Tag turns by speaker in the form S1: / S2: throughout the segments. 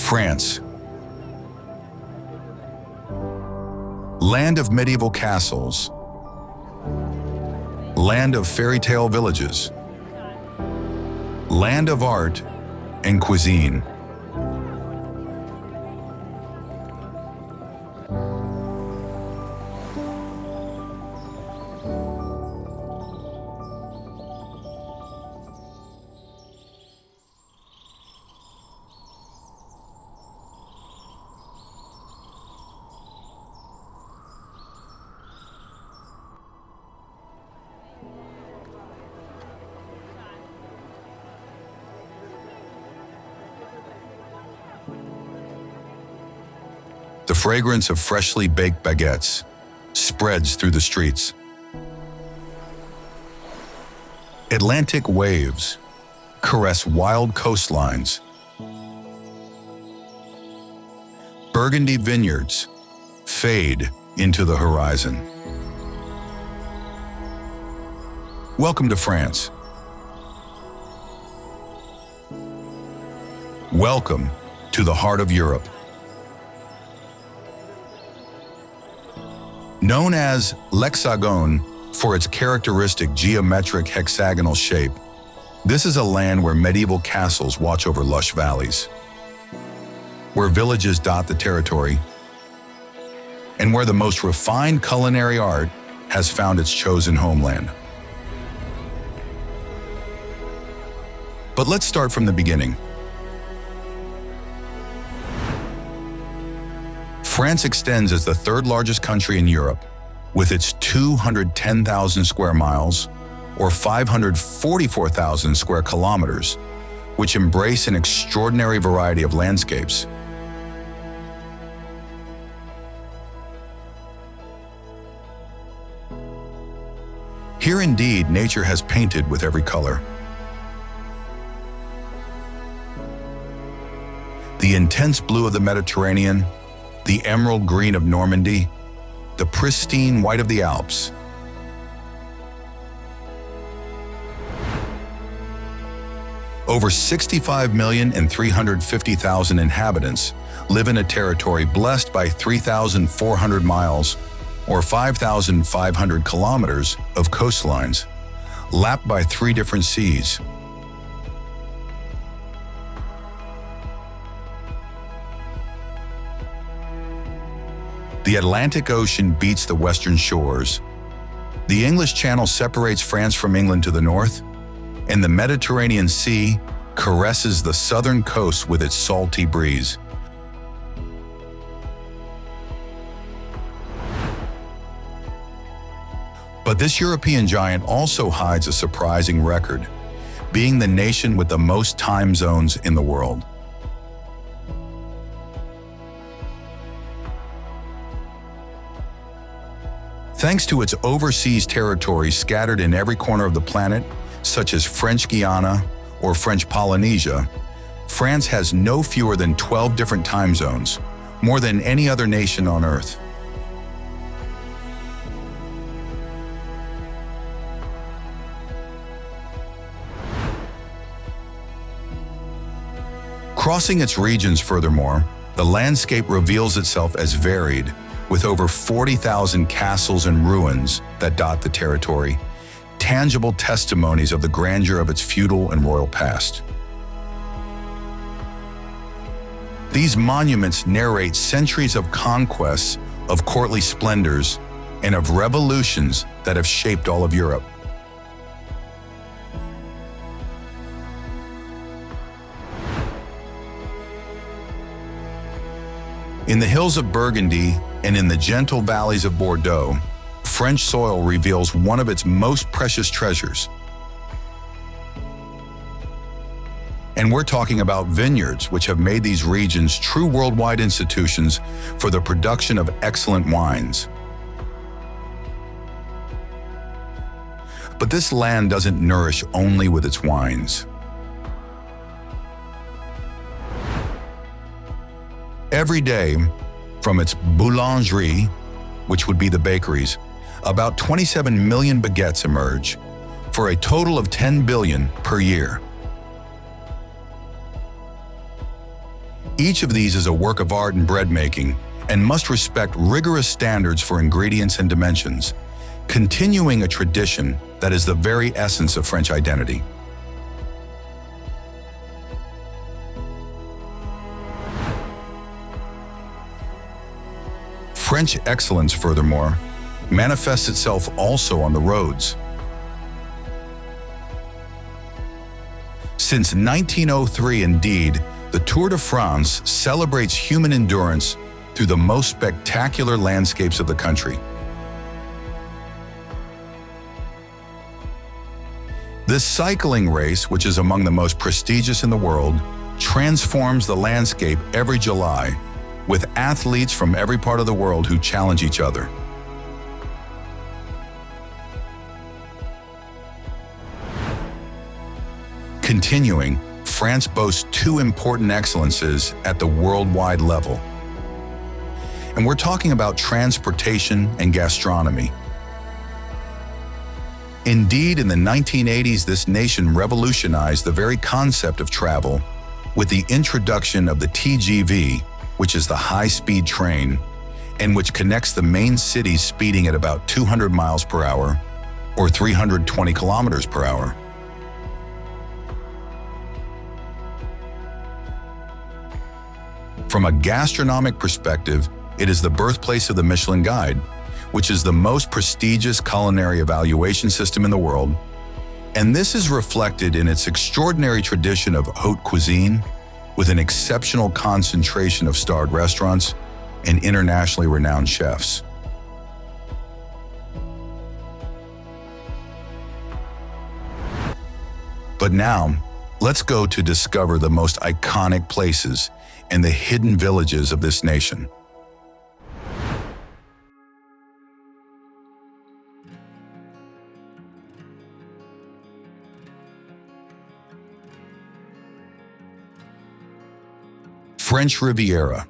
S1: France. Land of medieval castles. Land of fairy tale villages. Land of art and cuisine. The fragrance of freshly baked baguettes spreads through the streets. Atlantic waves caress wild coastlines. Burgundy vineyards fade into the horizon. Welcome to France. Welcome to the heart of Europe. Known as l'Hexagone for its characteristic geometric hexagonal shape, this is a land where medieval castles watch over lush valleys, where villages dot the territory, and where the most refined culinary art has found its chosen homeland. But let's start from the beginning. France extends as the third largest country in Europe, with its 210,000 square miles, or 544,000 square kilometers, which embrace an extraordinary variety of landscapes. Here indeed, nature has painted with every color. The intense blue of the Mediterranean, the emerald green of Normandy, the pristine white of the Alps. Over 65,350,000 inhabitants live in a territory blessed by 3,400 miles, or 5,500 kilometers of coastlines, lapped by 3 different seas. The Atlantic Ocean beats the western shores. The English Channel separates France from England to the north, and the Mediterranean Sea caresses the southern coast with its salty breeze. But this European giant also hides a surprising record, being the nation with the most time zones in the world. Thanks to its overseas territories scattered in every corner of the planet, such as French Guiana or French Polynesia, France has no fewer than 12 different time zones, more than any other nation on Earth. Crossing its regions furthermore, the landscape reveals itself as varied, with over 40,000 castles and ruins that dot the territory, tangible testimonies of the grandeur of its feudal and royal past. These monuments narrate centuries of conquests, of courtly splendors, and of revolutions that have shaped all of Europe. In the hills of Burgundy and in the gentle valleys of Bordeaux, French soil reveals one of its most precious treasures. And we're talking about vineyards, which have made these regions true worldwide institutions for the production of excellent wines. But this land doesn't nourish only with its wines. Every day, from its boulangerie, which would be the bakeries, about 27 million baguettes emerge, for a total of 10 billion per year. Each of these is a work of art in bread making and must respect rigorous standards for ingredients and dimensions, continuing a tradition that is the very essence of French identity. French excellence, furthermore, manifests itself also on the roads. Since 1903, indeed, the Tour de France celebrates human endurance through the most spectacular landscapes of the country. This cycling race, which is among the most prestigious in the world, transforms the landscape every July, with athletes from every part of the world who challenge each other. Continuing, France boasts two important excellences at the worldwide level. And we're talking about transportation and gastronomy. Indeed, in the 1980s, this nation revolutionized the very concept of travel with the introduction of the TGV, which is the high-speed train, and which connects the main cities speeding at about 200 miles per hour or 320 kilometers per hour. From a gastronomic perspective, it is the birthplace of the Michelin Guide, which is the most prestigious culinary evaluation system in the world, and this is reflected in its extraordinary tradition of haute cuisine, with an exceptional concentration of starred restaurants and internationally renowned chefs. But now, let's go to discover the most iconic places and the hidden villages of this nation. French Riviera.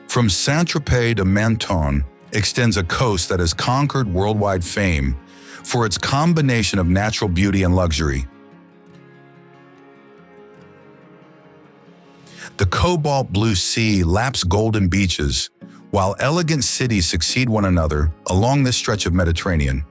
S1: From Saint-Tropez to Menton extends a coast that has conquered worldwide fame for its combination of natural beauty and luxury. The cobalt blue sea laps golden beaches, while elegant cities succeed one another along this stretch of Mediterranean.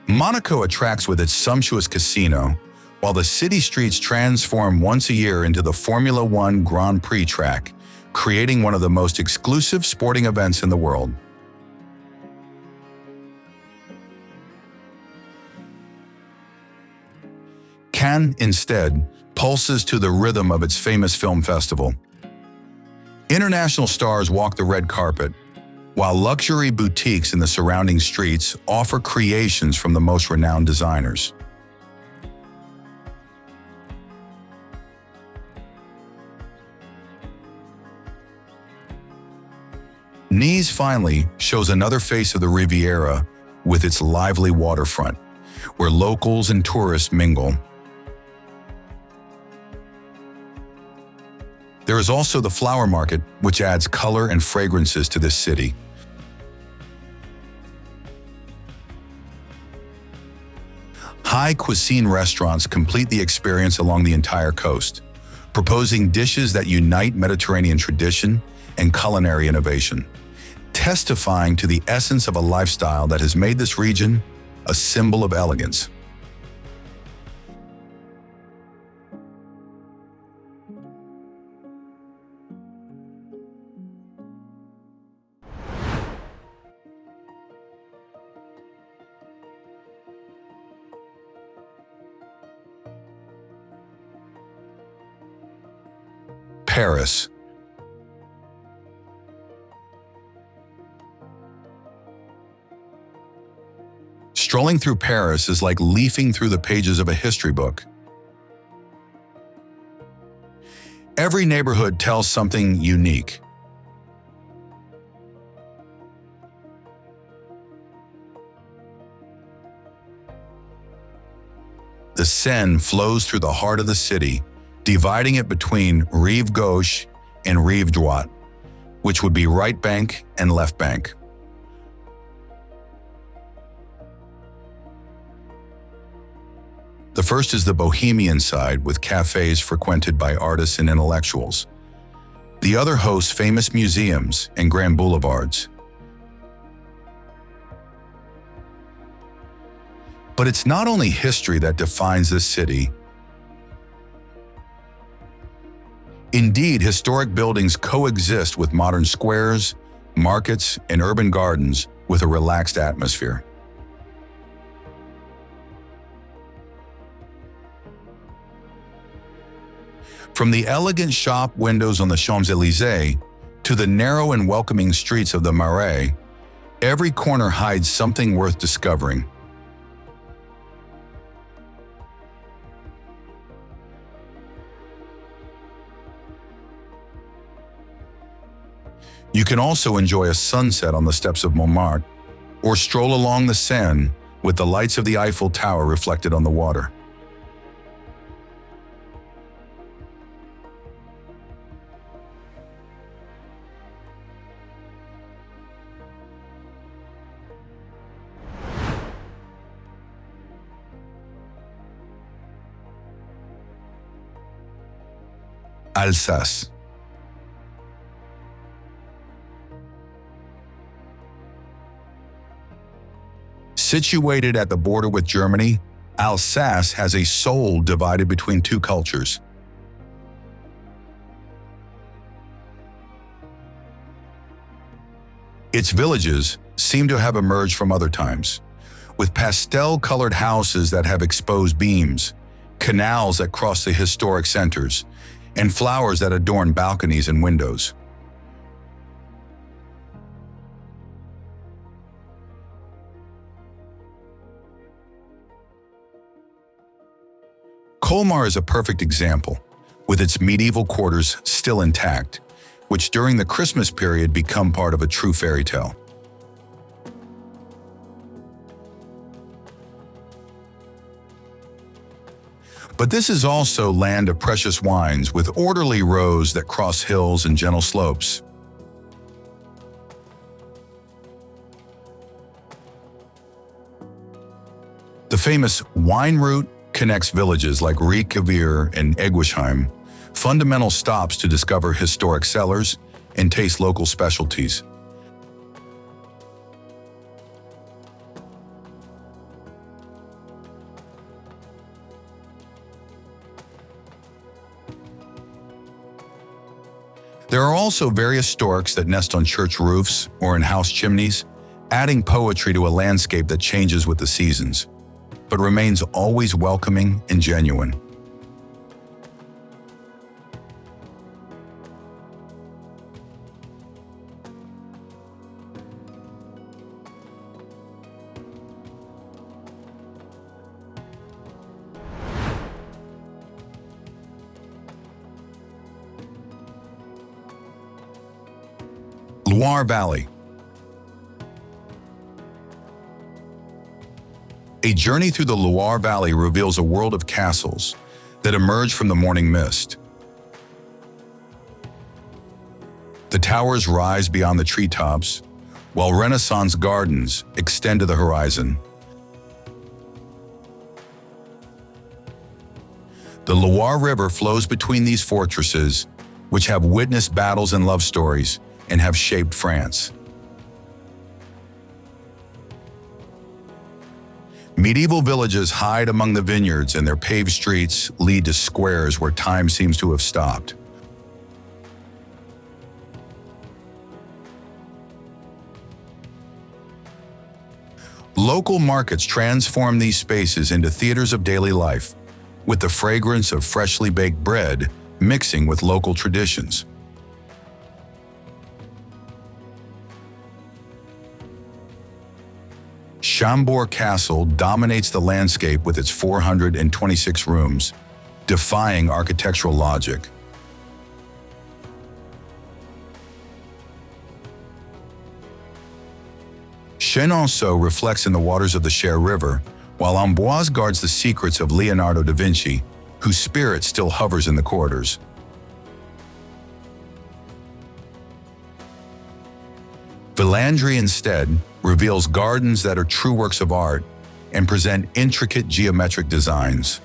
S1: Monaco attracts with its sumptuous casino, while the city streets transform once a year into the Formula One Grand Prix track, creating one of the most exclusive sporting events in the world. Cannes, instead, pulses to the rhythm of its famous film festival. International stars walk the red carpet, while luxury boutiques in the surrounding streets offer creations from the most renowned designers. Nice, finally, shows another face of the Riviera with its lively waterfront, where locals and tourists mingle. There is also the flower market, which adds color and fragrances to this city. High cuisine restaurants complete the experience along the entire coast, proposing dishes that unite Mediterranean tradition and culinary innovation, testifying to the essence of a lifestyle that has made this region a symbol of elegance. Paris. Strolling through Paris is like leafing through the pages of a history book. Every neighborhood tells something unique. The Seine flows through the heart of the city, dividing it between Rive Gauche and Rive Droite, which would be right bank and left bank. The first is the bohemian side, with cafes frequented by artists and intellectuals. The other hosts famous museums and grand boulevards. But it's not only history that defines this city. Indeed, historic buildings coexist with modern squares, markets, and urban gardens with a relaxed atmosphere. From the elegant shop windows on the Champs-Élysées to the narrow and welcoming streets of the Marais, every corner hides something worth discovering. You can also enjoy a sunset on the steps of Montmartre, or stroll along the Seine with the lights of the Eiffel Tower reflected on the water. Alsace. Situated at the border with Germany, Alsace has a soul divided between two cultures. Its villages seem to have emerged from other times, with pastel-colored houses that have exposed beams, canals that cross the historic centers, and flowers that adorn balconies and windows. Colmar is a perfect example, with its medieval quarters still intact, which during the Christmas period become part of a true fairy tale. But this is also land of precious wines, with orderly rows that cross hills and gentle slopes. The famous wine route connects villages like Rochefort-en-Terre and Eguisheim, fundamental stops to discover historic cellars and taste local specialties. There are also various storks that nest on church roofs or in house chimneys, adding poetry to a landscape that changes with the seasons, but remains always welcoming and genuine. Loire Valley. A journey through the Loire Valley reveals a world of castles that emerge from the morning mist. The towers rise beyond the treetops, while Renaissance gardens extend to the horizon. The Loire River flows between these fortresses, which have witnessed battles and love stories and have shaped France. Medieval villages hide among the vineyards, and their paved streets lead to squares where time seems to have stopped. Local markets transform these spaces into theaters of daily life, with the fragrance of freshly baked bread mixing with local traditions. Chambord Castle dominates the landscape with its 426 rooms, defying architectural logic. Chenonceau reflects in the waters of the Cher River, while Amboise guards the secrets of Leonardo da Vinci, whose spirit still hovers in the corridors. Villandry instead reveals gardens that are true works of art and present intricate geometric designs.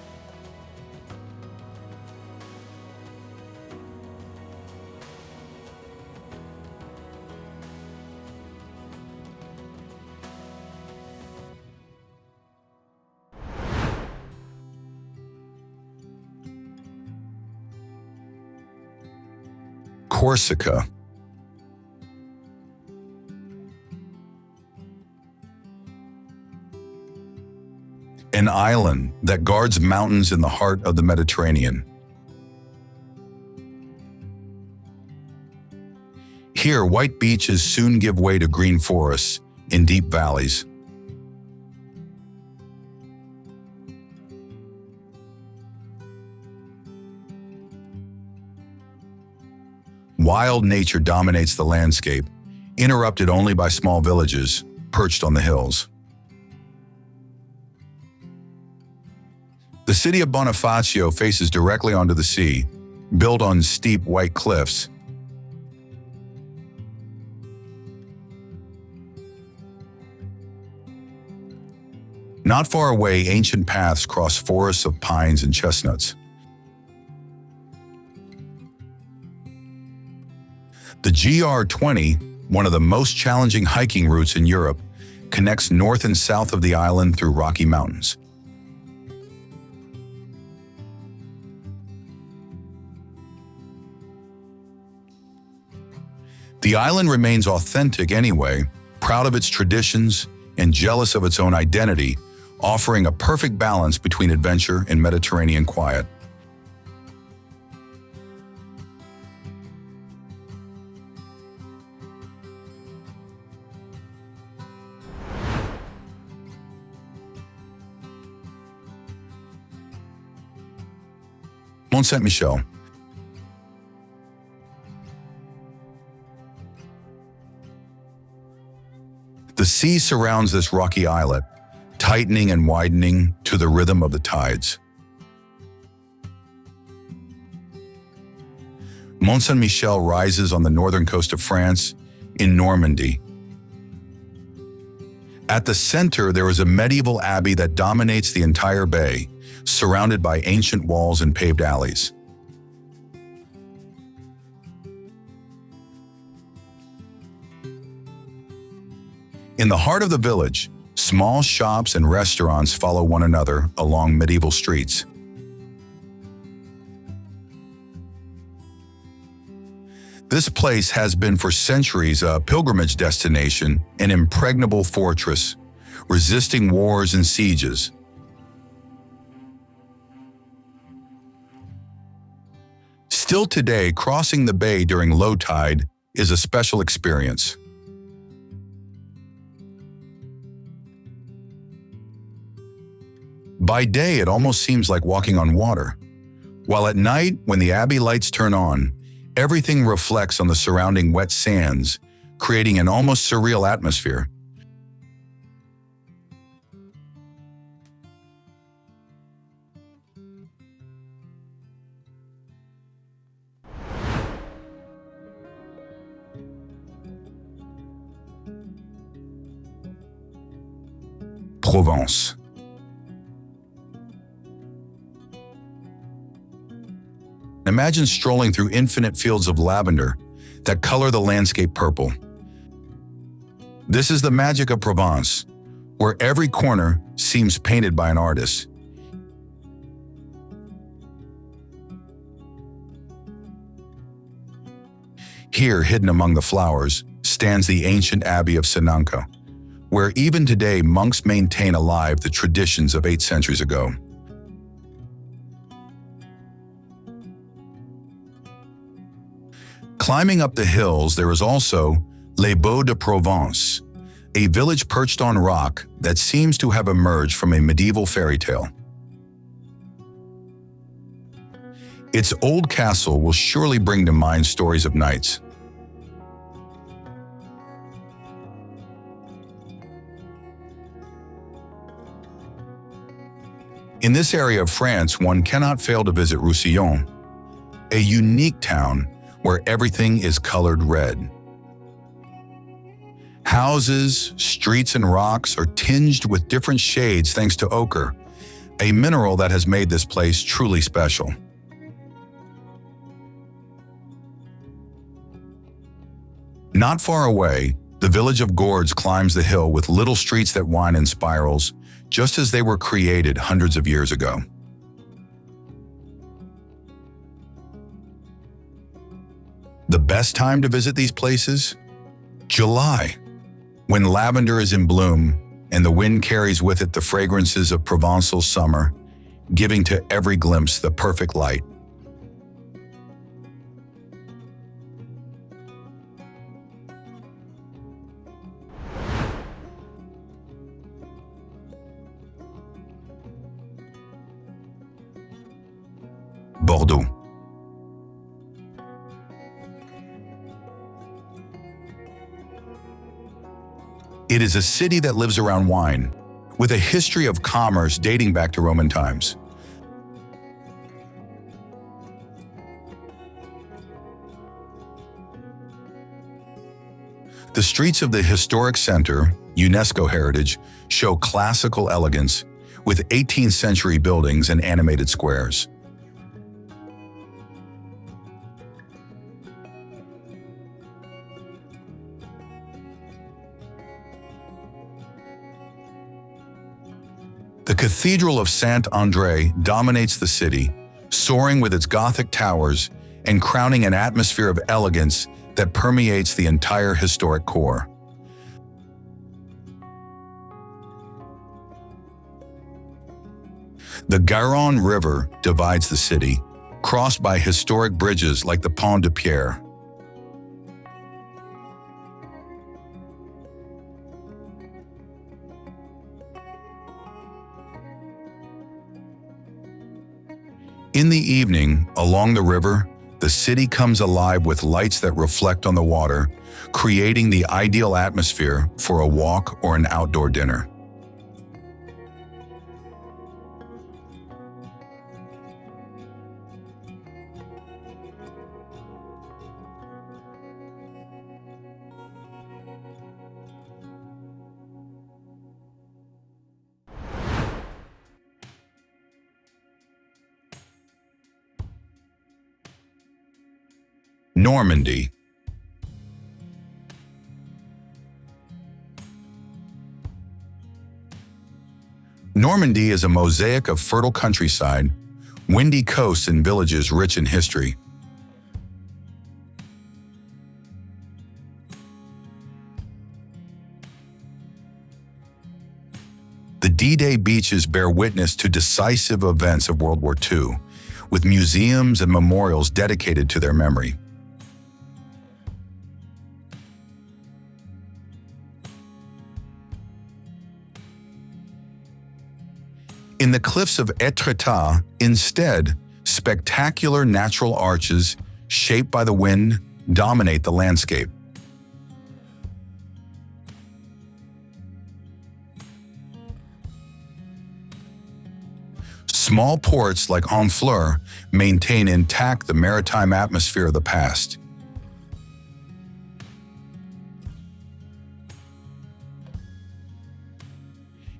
S1: Corsica. An island that guards mountains in the heart of the Mediterranean. Here, white beaches soon give way to green forests in deep valleys. Wild nature dominates the landscape, interrupted only by small villages perched on the hills. The city of Bonifacio faces directly onto the sea, built on steep white cliffs. Not far away, ancient paths cross forests of pines and chestnuts. The GR20, one of the most challenging hiking routes in Europe, connects north and south of the island through rocky mountains. The island remains authentic anyway, proud of its traditions and jealous of its own identity, offering a perfect balance between adventure and Mediterranean quiet. Mont Saint-Michel. The sea surrounds this rocky islet, tightening and widening to the rhythm of the tides. Mont Saint-Michel rises on the northern coast of France, in Normandy. At the center, there is a medieval abbey that dominates the entire bay, surrounded by ancient walls and paved alleys. In the heart of the village, small shops and restaurants follow one another along medieval streets. This place has been for centuries a pilgrimage destination, an impregnable fortress, resisting wars and sieges. Still today, crossing the bay during low tide is a special experience. By day, it almost seems like walking on water, while at night, when the abbey lights turn on, everything reflects on the surrounding wet sands, creating an almost surreal atmosphere. Provence. Imagine strolling through infinite fields of lavender that color the landscape purple. This is the magic of Provence, where every corner seems painted by an artist. Here, hidden among the flowers, stands the ancient Abbey of Senanca, where even today monks maintain alive the traditions of 8 centuries ago. Climbing up the hills, there is also Les Baux de Provence, a village perched on rock that seems to have emerged from a medieval fairy tale. Its old castle will surely bring to mind stories of knights. In this area of France, one cannot fail to visit Roussillon, a unique town where everything is colored red. Houses, streets, and rocks are tinged with different shades thanks to ochre, a mineral that has made this place truly special. Not far away, the village of Gorge climbs the hill with little streets that wind in spirals, just as they were created hundreds of years ago. The best time to visit these places? July, when lavender is in bloom and the wind carries with it the fragrances of Provençal summer, giving to every glimpse the perfect light. Bordeaux. It is a city that lives around wine, with a history of commerce dating back to Roman times. The streets of the historic center, UNESCO heritage, show classical elegance, with 18th century buildings and animated squares. The Cathedral of Saint-André dominates the city, soaring with its Gothic towers and crowning an atmosphere of elegance that permeates the entire historic core. The Garonne River divides the city, crossed by historic bridges like the Pont de Pierre. In the evening, along the river, the city comes alive with lights that reflect on the water, creating the ideal atmosphere for a walk or an outdoor dinner. Normandy. Normandy is a mosaic of fertile countryside, windy coasts and villages rich in history. The D-Day beaches bear witness to decisive events of World War II, with museums and memorials dedicated to their memory. In the cliffs of Étretat, instead, spectacular natural arches, shaped by the wind, dominate the landscape. Small ports like Honfleur maintain intact the maritime atmosphere of the past.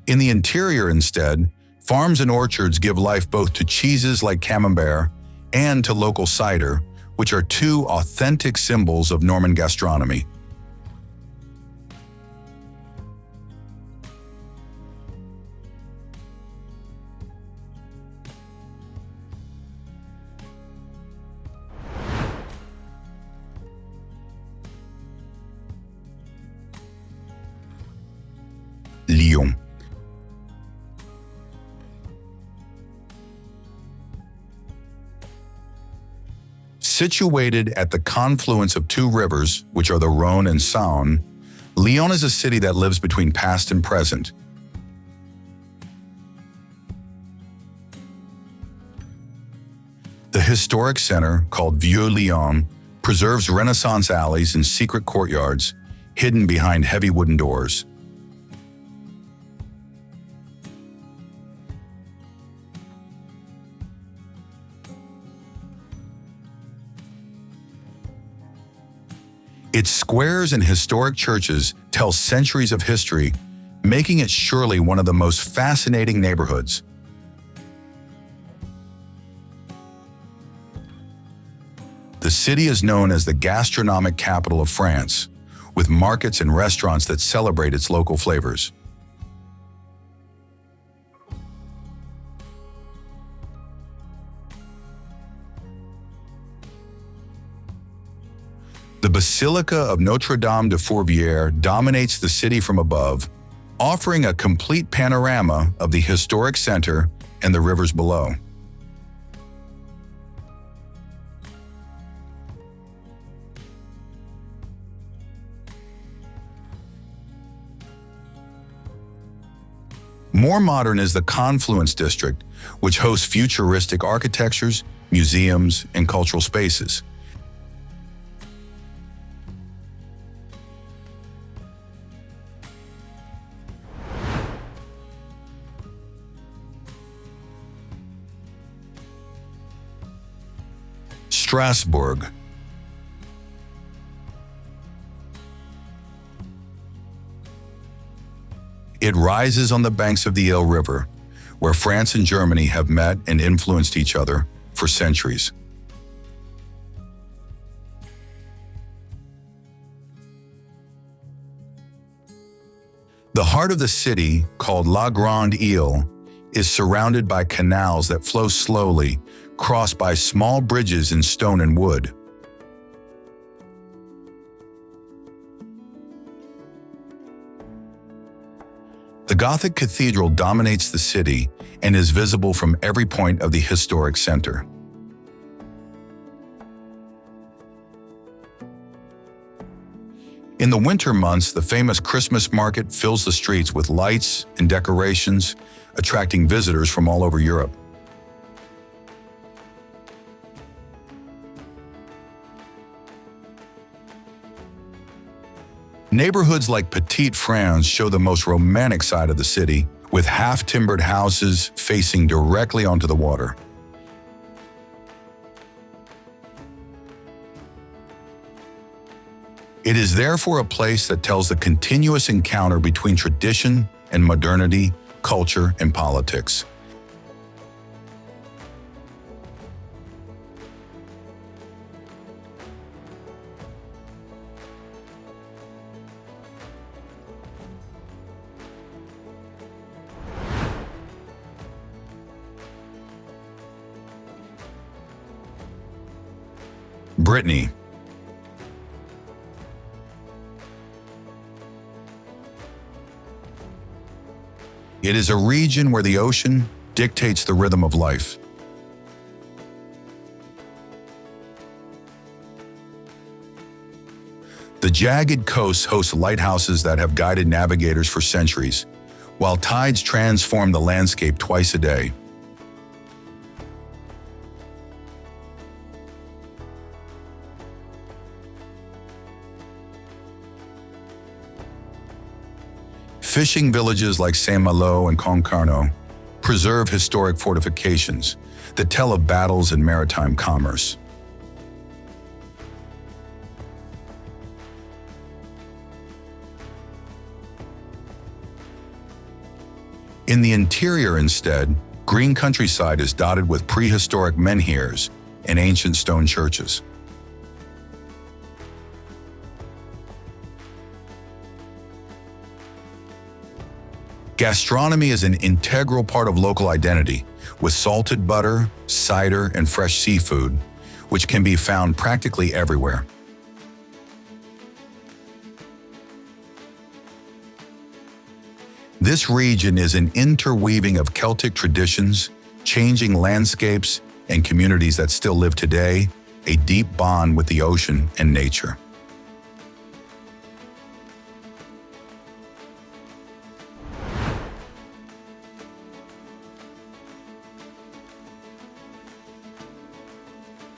S1: In the interior, instead, farms and orchards give life both to cheeses like Camembert and to local cider, which are two authentic symbols of Norman gastronomy. Lyon. Situated at the confluence of two rivers, which are the Rhône and Saône, Lyon is a city that lives between past and present. The historic center, called Vieux Lyon, preserves Renaissance alleys and secret courtyards, hidden behind heavy wooden doors. Its squares and historic churches tell centuries of history, making it surely one of the most fascinating neighborhoods. The city is known as the gastronomic capital of France, with markets and restaurants that celebrate its local flavors. The Basilica of Notre-Dame de Fourvière dominates the city from above, offering a complete panorama of the historic center and the rivers below. More modern is the Confluence District, which hosts futuristic architectures, museums, and cultural spaces. Strasbourg. It rises on the banks of the Ile River, where France and Germany have met and influenced each other for centuries. The heart of the city, called La Grande Ile, is surrounded by canals that flow slowly, crossed by small bridges in stone and wood. The Gothic cathedral dominates the city and is visible from every point of the historic center. In the winter months, the famous Christmas market fills the streets with lights and decorations, attracting visitors from all over Europe. Neighborhoods like Petite France show the most romantic side of the city, with half-timbered houses facing directly onto the water. It is therefore a place that tells the continuous encounter between tradition and modernity, culture and politics. Brittany. It is a region where the ocean dictates the rhythm of life. The jagged coast hosts lighthouses that have guided navigators for centuries, while tides transform the landscape twice a day. Fishing villages like Saint-Malo and Concarneau preserve historic fortifications that tell of battles and maritime commerce. In the interior instead, green countryside is dotted with prehistoric menhirs and ancient stone churches. Gastronomy is an integral part of local identity, with salted butter, cider, and fresh seafood, which can be found practically everywhere. This region is an interweaving of Celtic traditions, changing landscapes, and communities that still live today, a deep bond with the ocean and nature.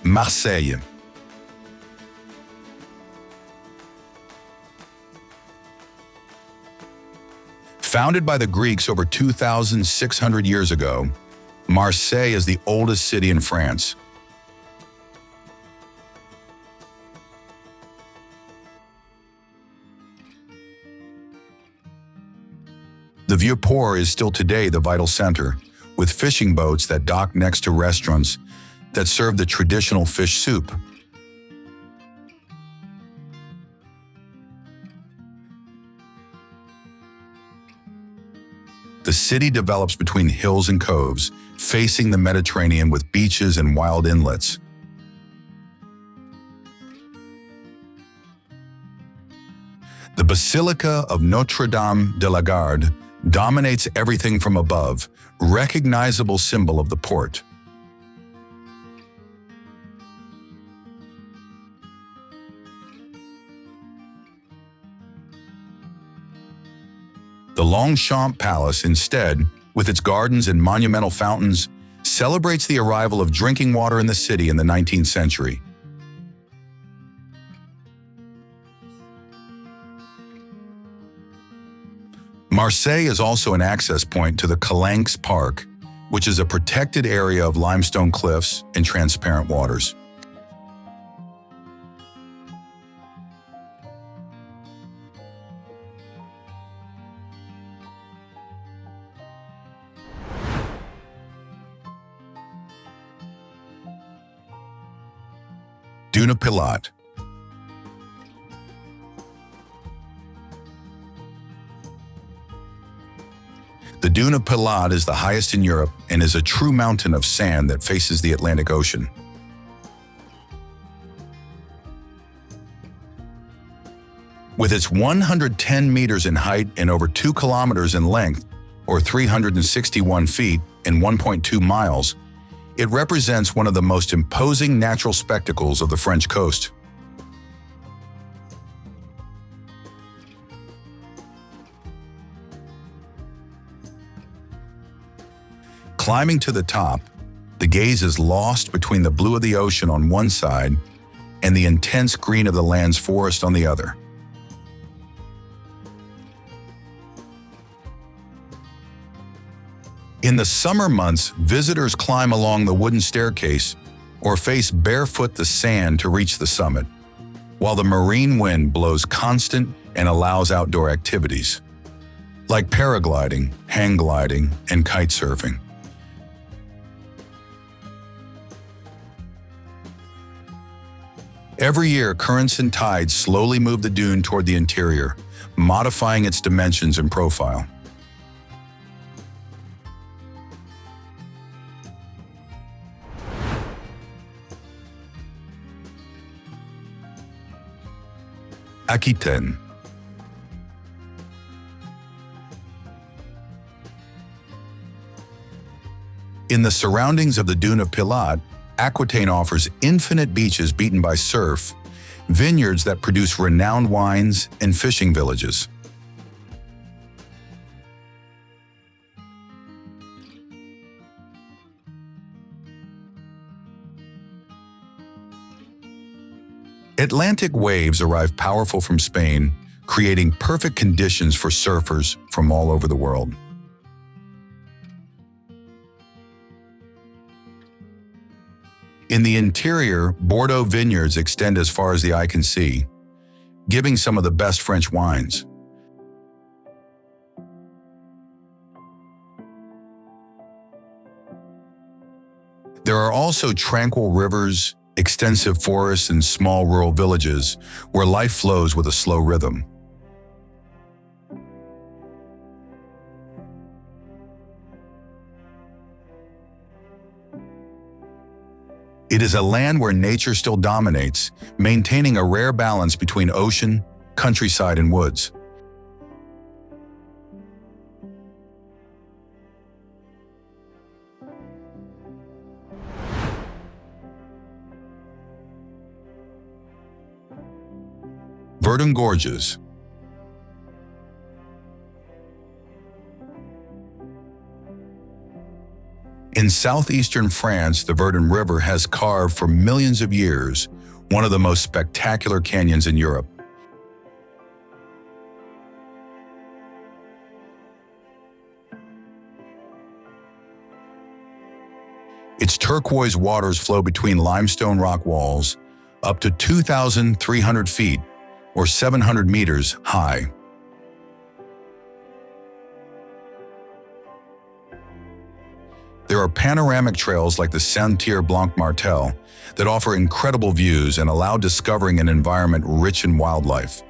S1: Marseille. Founded by the Greeks over 2,600 years ago, Marseille is the oldest city in France. The Vieux-Port is still today the vital center, with fishing boats that dock next to restaurants that serve the traditional fish soup. The city develops between hills and coves, facing the Mediterranean with beaches and wild inlets. The Basilica of Notre-Dame de la Garde dominates everything from above, recognizable symbol of the port. The Longchamp Palace, instead, with its gardens and monumental fountains, celebrates the arrival of drinking water in the city in the 19th century. Marseille is also an access point to the Calanques Park, which is a protected area of limestone cliffs and transparent waters. Dune of Pilat. The Dune of Pilat is the highest in Europe and is a true mountain of sand that faces the Atlantic Ocean. With its 110 meters in height and over 2 kilometers in length, or 361 feet and 1.2 miles, it represents one of the most imposing natural spectacles of the French coast. Climbing to the top, the gaze is lost between the blue of the ocean on one side and the intense green of the land's forest on the other. In the summer months, visitors climb along the wooden staircase or face barefoot the sand to reach the summit, while the marine wind blows constant and allows outdoor activities, like paragliding, hang gliding, and kite surfing. Every year, currents and tides slowly move the dune toward the interior, modifying its dimensions and profile. Aquitaine. In the surroundings of the Dune of Pilat, Aquitaine offers infinite beaches beaten by surf, vineyards that produce renowned wines, and fishing villages. Atlantic waves arrive powerful from Spain, creating perfect conditions for surfers from all over the world. In the interior, Bordeaux vineyards extend as far as the eye can see, giving some of the best French wines. There are also tranquil rivers, extensive forests, and small rural villages where life flows with a slow rhythm. It is a land where nature still dominates, maintaining a rare balance between ocean, countryside, and woods. Verdon Gorges. In southeastern France, the Verdon River has carved for millions of years one of the most spectacular canyons in Europe. Its turquoise waters flow between limestone rock walls up to 2,300 feet or 700 meters high. There are panoramic trails like the Sentier-Blanc-Martel that offer incredible views and allow discovering an environment rich in wildlife.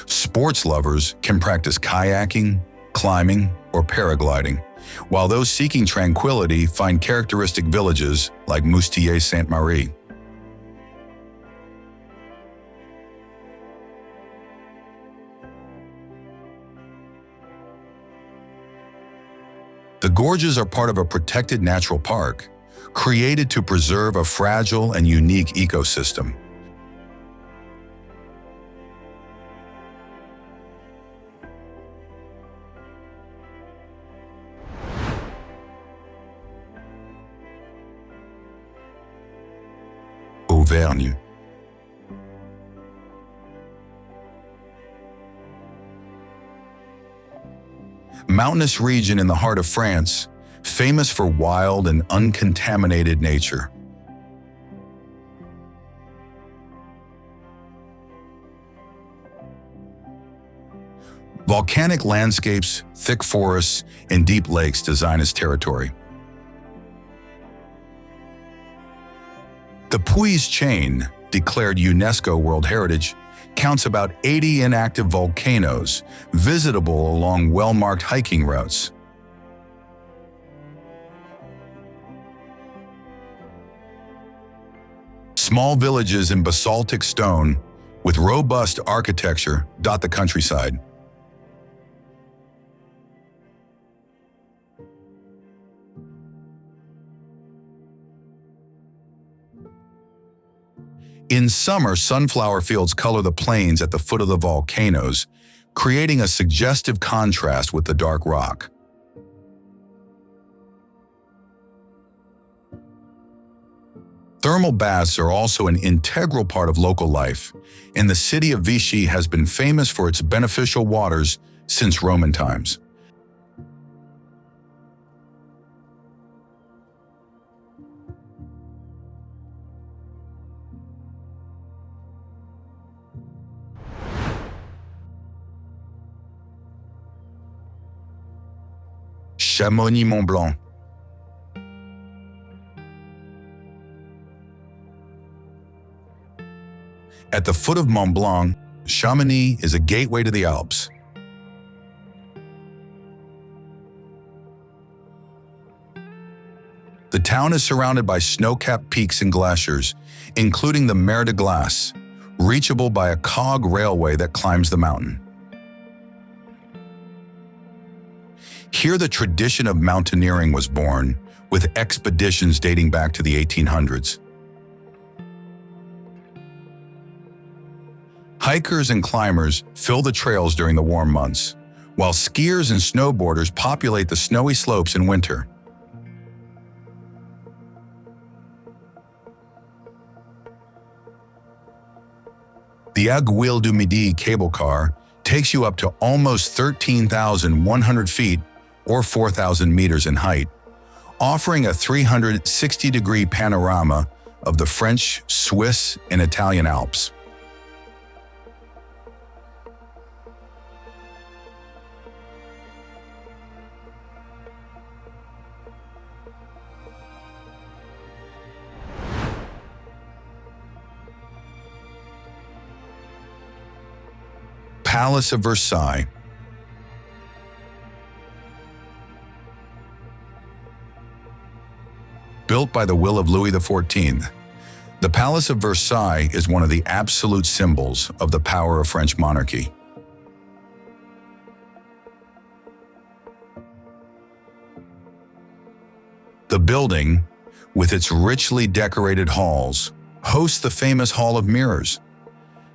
S1: Sports lovers can practice kayaking, climbing, or paragliding, while those seeking tranquility find characteristic villages like Moustier-Sainte-Marie. The gorges are part of a protected natural park, created to preserve a fragile and unique ecosystem. Auvergne. Mountainous region in the heart of France, famous for wild and uncontaminated nature. Volcanic landscapes, thick forests, and deep lakes design its territory. The Puys chain, declared UNESCO World Heritage, counts about 80 inactive volcanoes, visitable along well-marked hiking routes. Small villages in basaltic stone with robust architecture dot the countryside. In summer, sunflower fields color the plains at the foot of the volcanoes, creating a suggestive contrast with the dark rock. Thermal baths are also an integral part of local life, and the city of Vichy has been famous for its beneficial waters since Roman times. Chamonix-Mont-Blanc. At the foot of Mont Blanc, Chamonix is a gateway to the Alps. The town is surrounded by snow-capped peaks and glaciers, including the Mer de Glace, reachable by a cog railway that climbs the mountain. Here the tradition of mountaineering was born, with expeditions dating back to the 1800s. Hikers and climbers fill the trails during the warm months, while skiers and snowboarders populate the snowy slopes in winter. The Aiguille du Midi cable car takes you up to almost 13,100 feet or 4,000 meters in height, offering a 360-degree panorama of the French, Swiss, and Italian Alps. Palace of Versailles. Built by the will of Louis XIV, the Palace of Versailles is one of the absolute symbols of the power of French monarchy. The building, with its richly decorated halls, hosts the famous Hall of Mirrors,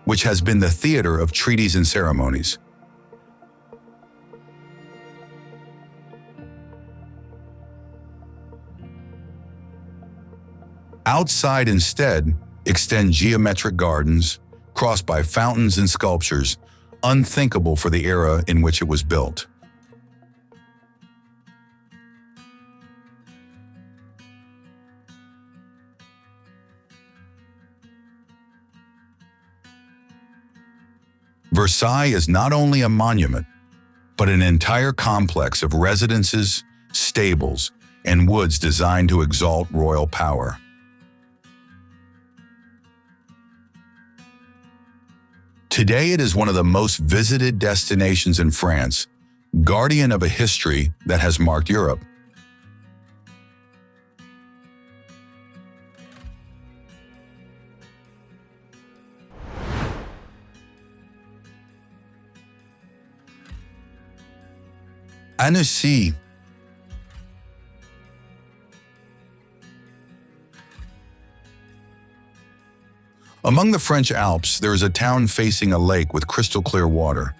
S1: which has been the theater of treaties and ceremonies. Outside instead extend geometric gardens, crossed by fountains and sculptures, unthinkable for the era in which it was built. Versailles is not only a monument, but an entire complex of residences, stables, and woods designed to exalt royal power. Today it is one of the most visited destinations in France, guardian of a history that has marked Europe. Annecy. Among the French Alps, there is a town facing a lake with crystal clear water.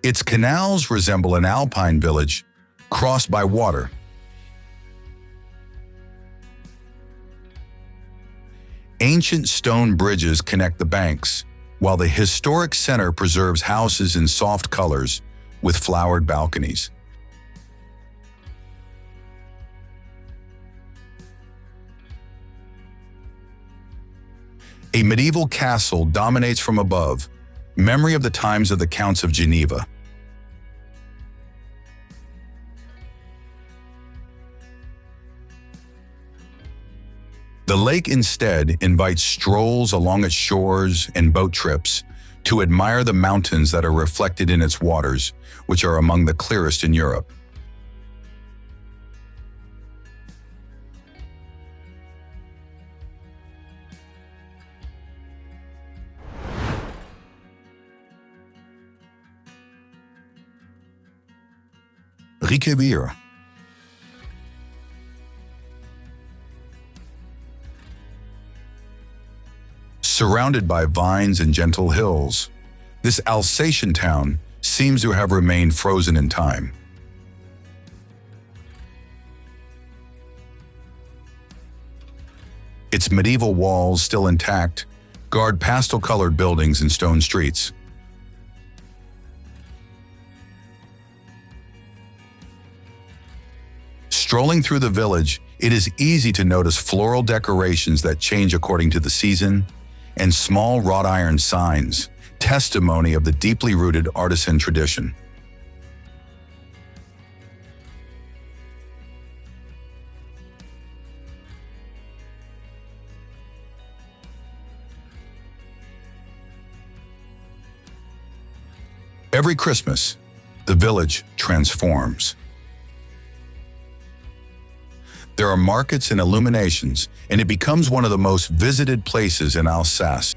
S1: Its canals resemble an Alpine village crossed by water. Ancient stone bridges connect the banks, while the historic center preserves houses in soft colors with flowered balconies. A medieval castle dominates from above, memory of the times of the Counts of Geneva. The lake instead invites strolls along its shores and boat trips to admire the mountains that are reflected in its waters, which are among the clearest in Europe. Riviera. Surrounded by vines and gentle hills, this Alsatian town seems to have remained frozen in time. Its medieval walls, still intact, guard pastel-colored buildings and stone streets. Strolling through the village, it is easy to notice floral decorations that change according to the season, and small wrought iron signs, testimony of the deeply rooted artisan tradition. Every Christmas, the village transforms. There are markets and illuminations, and it becomes one of the most visited places in Alsace.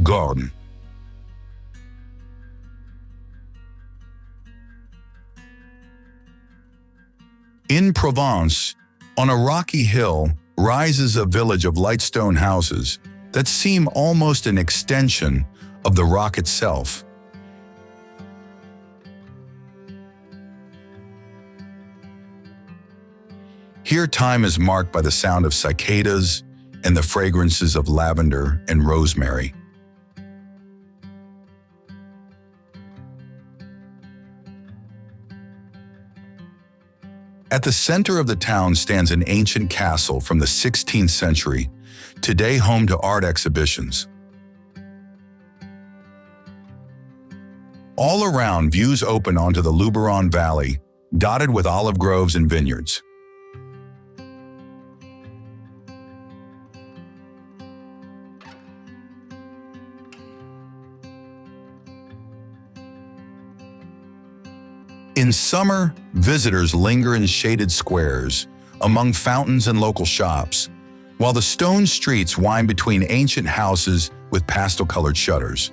S1: Dordogne. In Provence, on a rocky hill, rises a village of light stone houses that seem almost an extension of the rock itself. Here time is marked by the sound of cicadas and the fragrances of lavender and rosemary. At the center of the town stands an ancient castle from the 16th century, today home to art exhibitions. All around, views open onto the Loire Valley, dotted with olive groves and vineyards. In summer, visitors linger in shaded squares, among fountains and local shops, while the stone streets wind between ancient houses with pastel-colored shutters.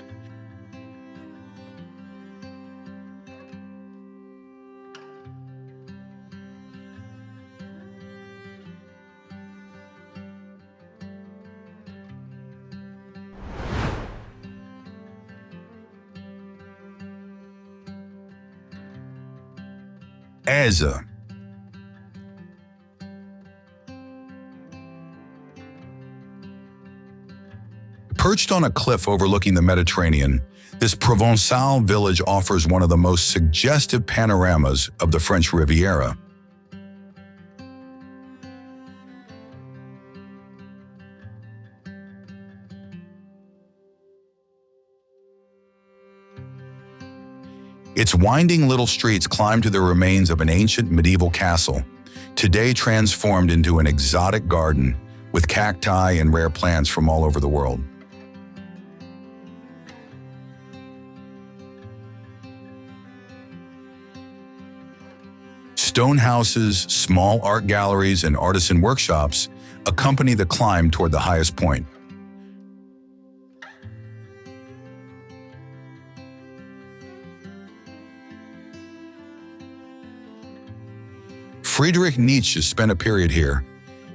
S1: Alsace. Perched on a cliff overlooking the Mediterranean, this Provençal village offers one of the most suggestive panoramas of the French Riviera. Its winding little streets climb to the remains of an ancient medieval castle, today transformed into an exotic garden with cacti and rare plants from all over the world. Stone houses, small art galleries, and artisan workshops accompany the climb toward the highest point. Friedrich Nietzsche spent a period here,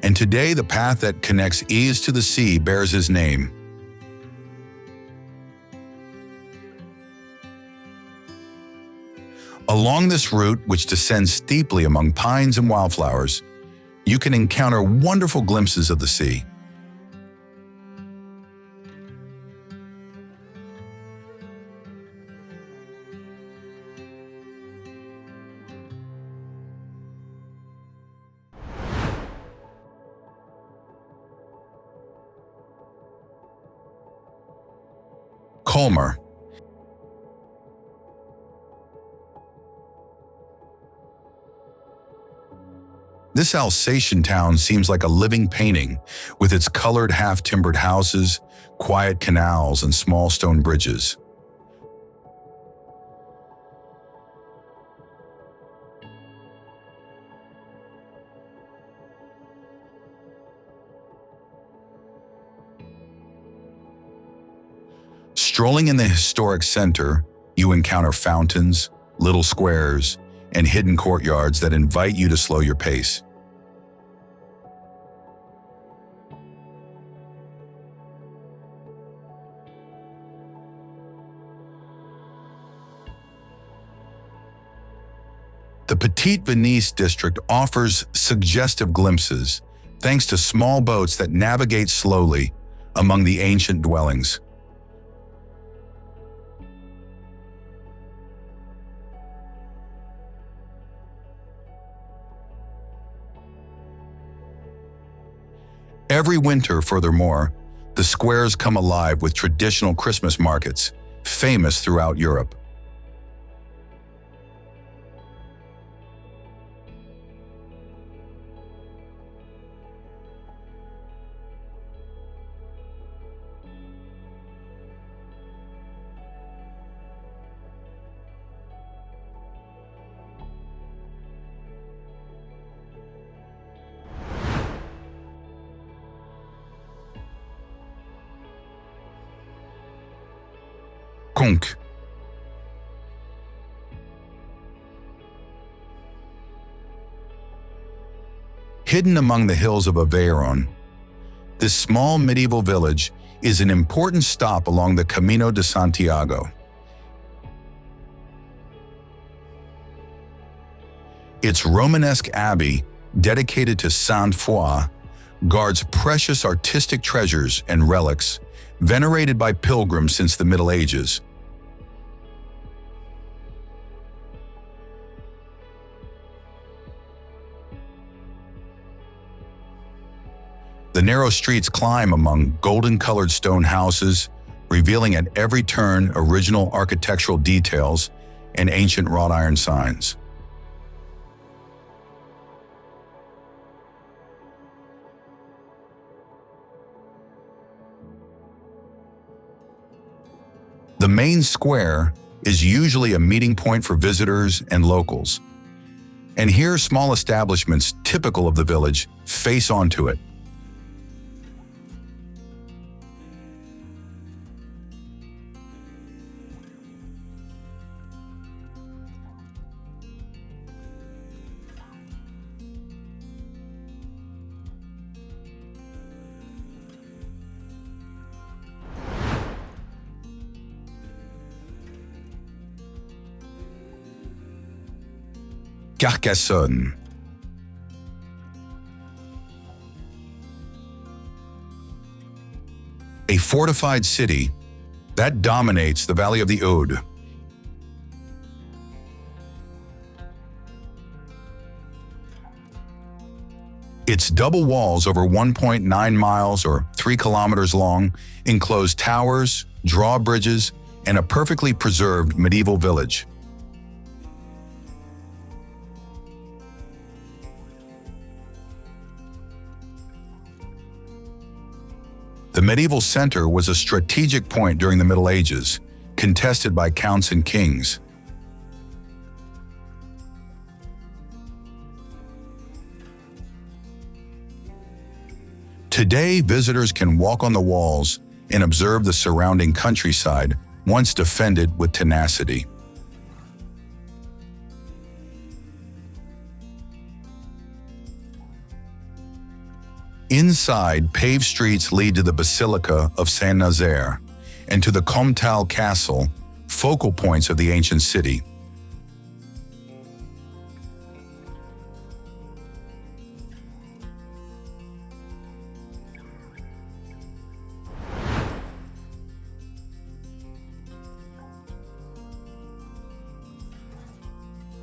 S1: and today the path that connects Yves to the sea bears his name. Along this route, which descends steeply among pines and wildflowers, you can encounter wonderful glimpses of the sea. Colmar. This Alsatian town seems like a living painting, with its colored half-timbered houses, quiet canals, and small stone bridges. Strolling in the historic center, you encounter fountains, little squares, and hidden courtyards that invite you to slow your pace. The Petite Venise district offers suggestive glimpses, thanks to small boats that navigate slowly among the ancient dwellings. Every winter, furthermore, the squares come alive with traditional Christmas markets, famous throughout Europe. Conques. Hidden among the hills of Auvergne, this small medieval village is an important stop along the Camino de Santiago. Its Romanesque abbey, dedicated to Sainte-Foy, guards precious artistic treasures and relics venerated by pilgrims since the Middle Ages. The narrow streets climb among golden-colored stone houses, revealing at every turn original architectural details and ancient wrought iron signs. The main square is usually a meeting point for visitors and locals, and here small establishments typical of the village face onto it. Carcassonne. A fortified city that dominates the Valley of the Aude. Its double walls over 1.9 miles or 3 kilometers long enclose towers, drawbridges, and a perfectly preserved medieval village. The medieval center was a strategic point during the Middle Ages, contested by counts and kings. Today, visitors can walk on the walls and observe the surrounding countryside, once defended with tenacity. Inside, paved streets lead to the Basilica of Saint-Nazaire and to the Comtal Castle, focal points of the ancient city.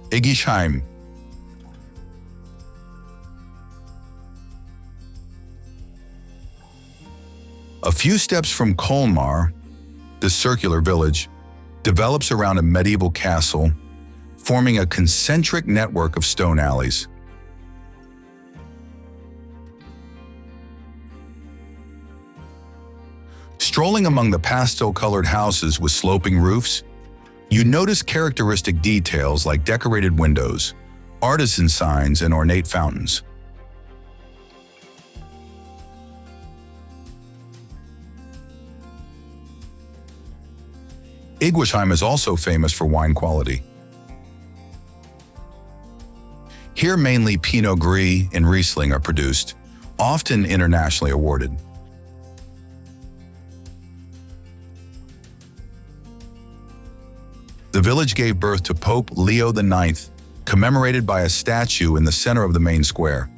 S1: Iggisheim. A few steps from Colmar, the circular village develops around a medieval castle, forming a concentric network of stone alleys. Strolling among the pastel-colored houses with sloping roofs, you notice characteristic details like decorated windows, artisan signs, and ornate fountains. Iggisheim is also famous for wine quality. Here mainly Pinot Gris and Riesling are produced, often internationally awarded. The village gave birth to Pope Leo IX, commemorated by a statue in the center of the main square.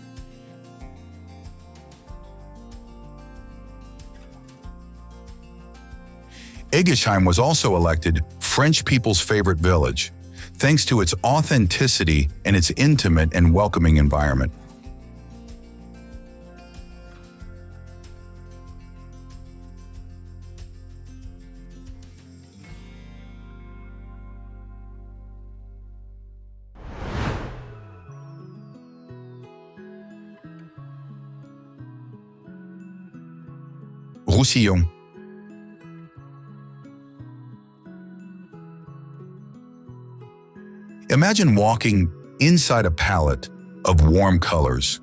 S1: Iggisheim was also elected French people's favorite village, thanks to its authenticity and its intimate and welcoming environment. Roussillon. Imagine walking inside a palette of warm colors.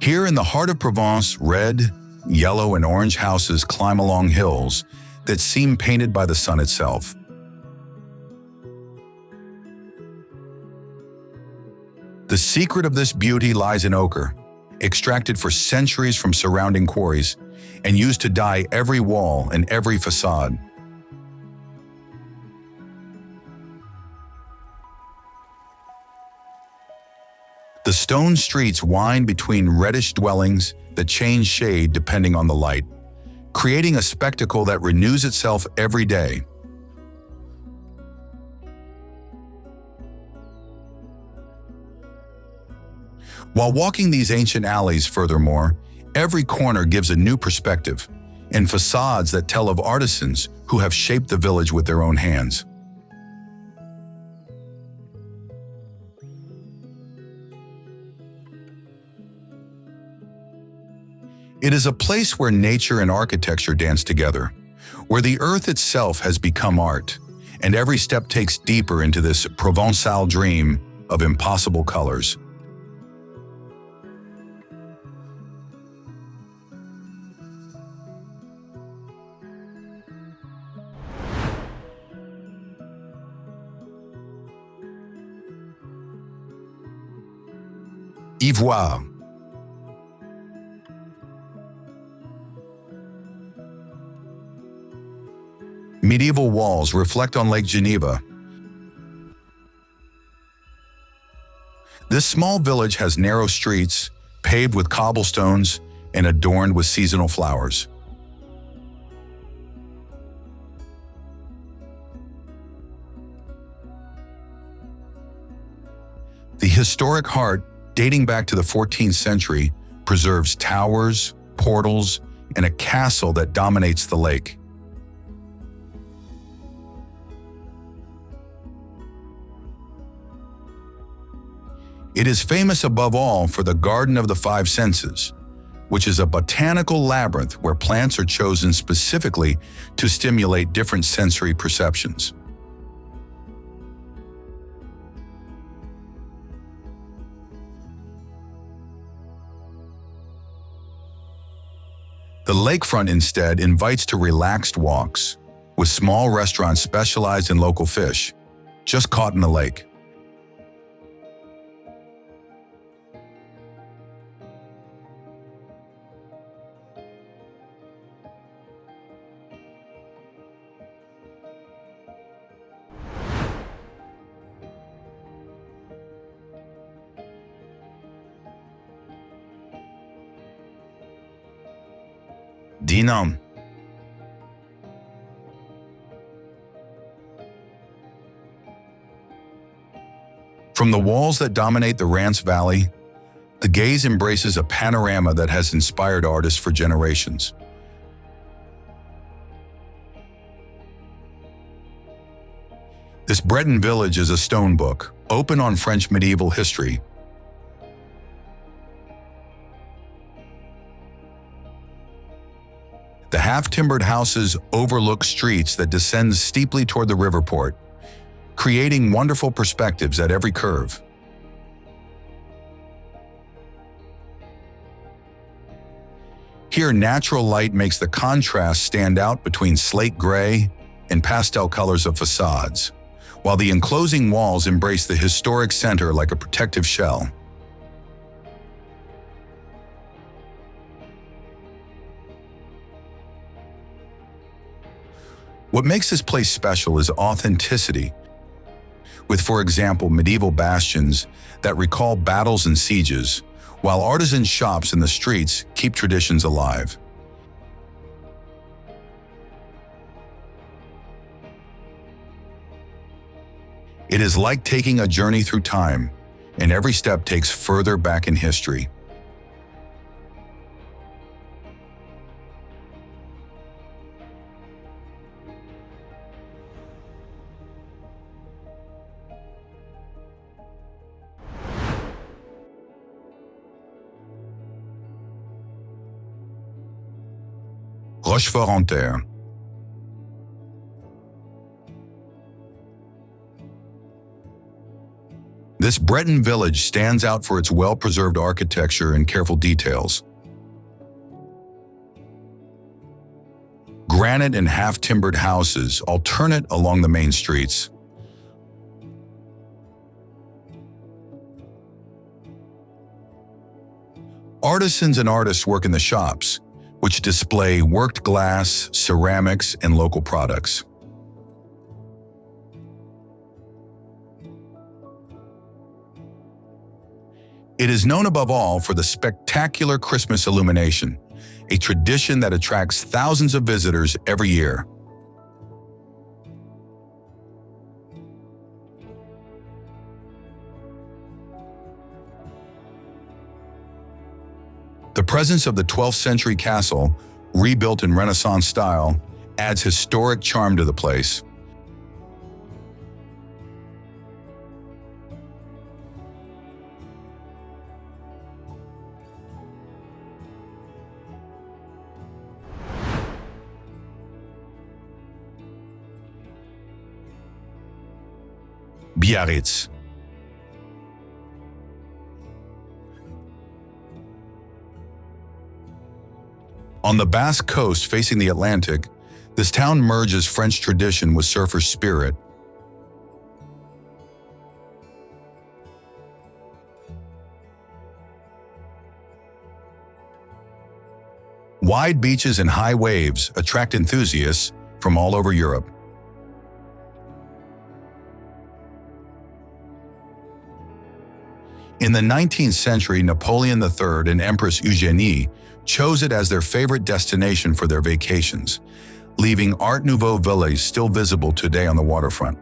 S1: Here in the heart of Provence, red, yellow, and orange houses climb along hills that seem painted by the sun itself. The secret of this beauty lies in ochre, extracted for centuries from surrounding quarries and used to dye every wall and every facade. The stone streets wind between reddish dwellings that change shade depending on the light, creating a spectacle that renews itself every day. While walking these ancient alleys, furthermore, every corner gives a new perspective and facades that tell of artisans who have shaped the village with their own hands. It is a place where nature and architecture dance together, where the earth itself has become art, and every step takes deeper into this Provençal dream of impossible colors. Ivoire. Medieval walls reflect on Lake Geneva. This small village has narrow streets, paved with cobblestones, and adorned with seasonal flowers. The historic heart, dating back to the 14th century, preserves towers, portals, and a castle that dominates the lake. It is famous above all for the Garden of the Five Senses, which is a botanical labyrinth where plants are chosen specifically to stimulate different sensory perceptions. The lakefront instead invites to relaxed walks, with small restaurants specialized in local fish, just caught in the lake. Dinam. From the walls that dominate the Rance Valley, the gaze embraces a panorama that has inspired artists for generations. This Breton village is a stone book, open on French medieval history. The half-timbered houses overlook streets that descend steeply toward the river port, creating wonderful perspectives at every curve. Here, natural light makes the contrast stand out between slate gray and pastel colors of facades, while the enclosing walls embrace the historic center like a protective shell. What makes this place special is authenticity, with, for example, medieval bastions that recall battles and sieges, while artisan shops in the streets keep traditions alive. It is like taking a journey through time, and every step takes further back in history. Rochefort-en-Terre. This Breton village stands out for its well-preserved architecture and careful details. Granite and half-timbered houses alternate along the main streets. Artisans and artists work in the shops, which display worked glass, ceramics, and local products. It is known above all for the spectacular Christmas illumination, a tradition that attracts thousands of visitors every year. The presence of the 12th century castle, rebuilt in Renaissance style, adds historic charm to the place. Biarritz. On the Basque coast facing the Atlantic, this town merges French tradition with surfer spirit. Wide beaches and high waves attract enthusiasts from all over Europe. In the 19th century, Napoleon III and Empress Eugénie chose it as their favorite destination for their vacations, leaving Art Nouveau villas still visible today on the waterfront.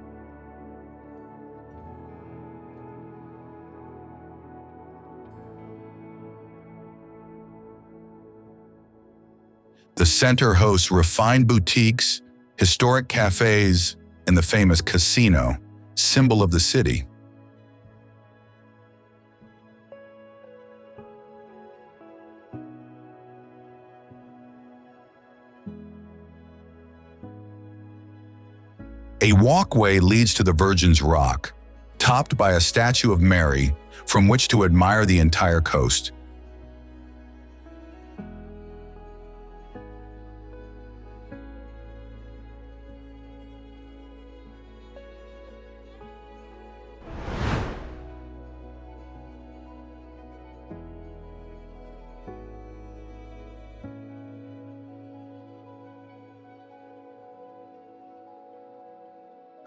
S1: The center hosts refined boutiques, historic cafes, and the famous casino, symbol of the city. A walkway leads to the Virgin's Rock, topped by a statue of Mary, from which to admire the entire coast.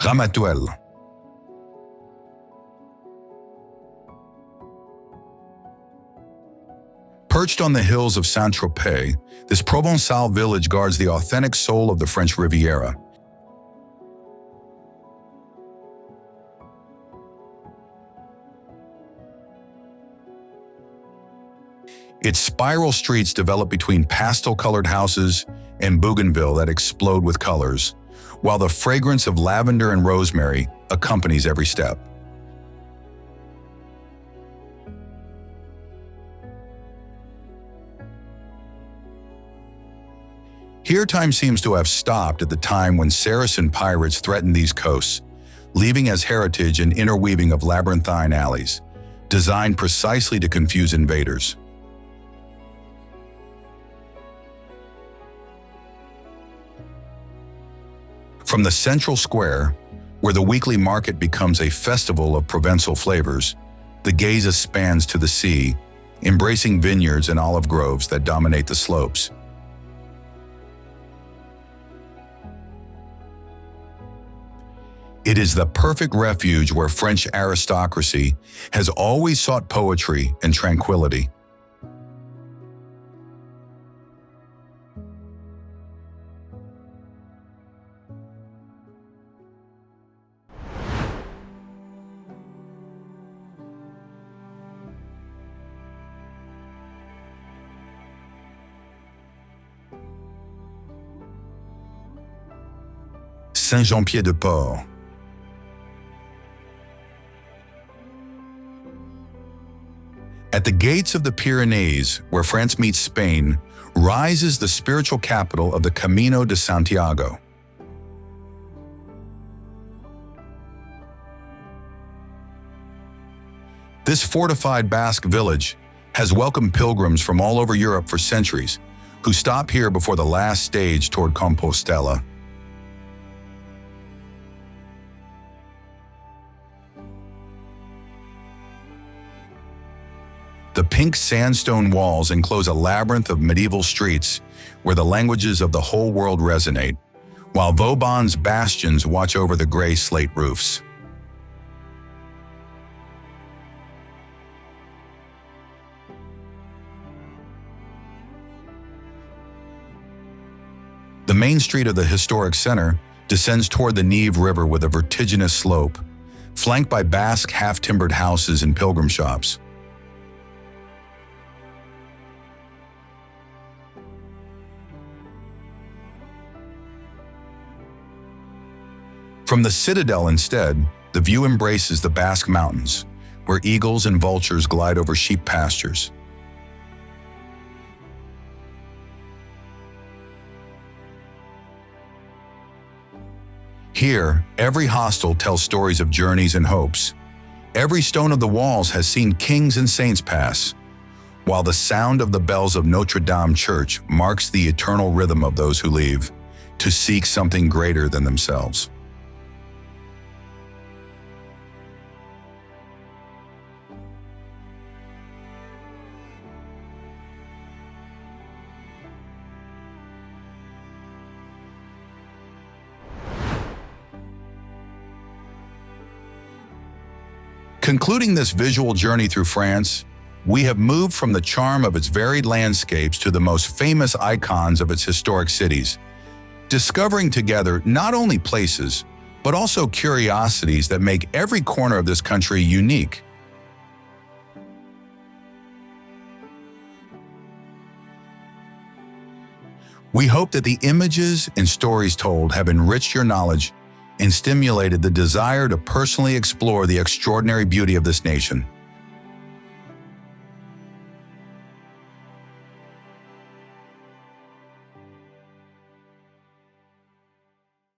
S1: Ramatuelle. Perched on the hills of Saint-Tropez, this Provençal village guards the authentic soul of the French Riviera. Its spiral streets develop between pastel-colored houses and bougainville that explode with colors, while the fragrance of lavender and rosemary accompanies every step. Here time seems to have stopped at the time when Saracen pirates threatened these coasts, leaving as heritage an interweaving of labyrinthine alleys, designed precisely to confuse invaders. From the central square, where the weekly market becomes a festival of Provençal flavors, the gaze spans to the sea, embracing vineyards and olive groves that dominate the slopes. It is the perfect refuge where French aristocracy has always sought poetry and tranquility. Saint-Jean-Pied-de-Port. At the gates of the Pyrenees, where France meets Spain, rises the spiritual capital of the Camino de Santiago. This fortified Basque village has welcomed pilgrims from all over Europe for centuries, who stop here before the last stage toward Compostela. The pink sandstone walls enclose a labyrinth of medieval streets where the languages of the whole world resonate, while Vauban's bastions watch over the gray slate roofs. The main street of the historic center descends toward the Nive River with a vertiginous slope, flanked by Basque half-timbered houses and pilgrim shops. From the citadel instead, the view embraces the Basque Mountains, where eagles and vultures glide over sheep pastures. Here, every hostel tells stories of journeys and hopes. Every stone of the walls has seen kings and saints pass, while the sound of the bells of Notre Dame Church marks the eternal rhythm of those who leave, to seek something greater than themselves. Concluding this visual journey through France, We have moved from the charm of its varied landscapes to the most famous icons of its historic cities, discovering together not only places, but also curiosities that make every corner of this country unique. We hope that the images and stories told have enriched your knowledge and stimulated the desire to personally explore the extraordinary beauty of this nation.